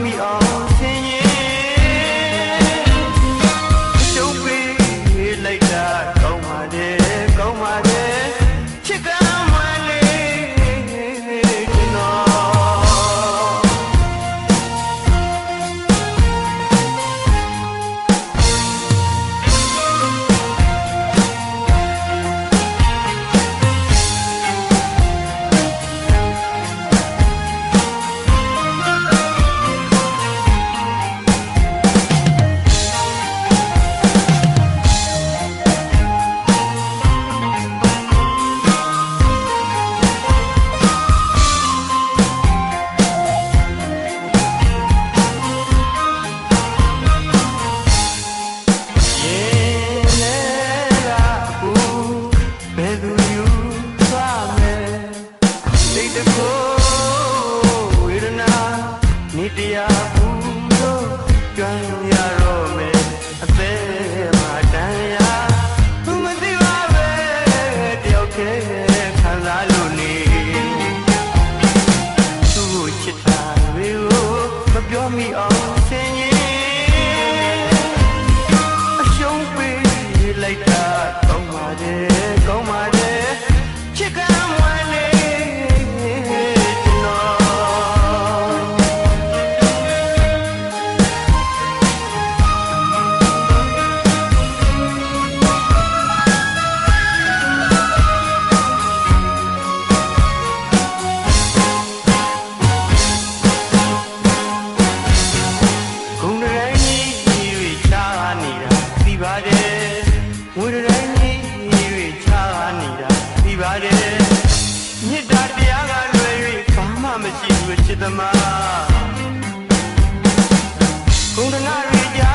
မိအောင်ဆင်းရဲရှုပ်ပြီးလိုက်တာကောင်းပါတယ်ကောင်းပါတယ်ချစ်ကမ်းမလေးကျွန်တော်တရားဘူးလို့ကြွမ်းရတော့မယ်အသေးမှတန်ရသူမသိပါပဲတယောက်တည်းခံစားလို့နေသူ့ကိုချစ်တာတွေကိုမပြောမိအောင်ဆင်းရဲအရှုံးပေးလိုက်တာကောင်းပါတယ်ကောင်းပါတယ်ချစ်ကမ်းမလေးဝိရတိုင်းကြီးရွေချာနေတာပြီးပါတယ်မြစ်တာတရားကလွယ်၍ဘာမှမရှိဘူးချစ်သမားဂုဏ်တနာတွေကြား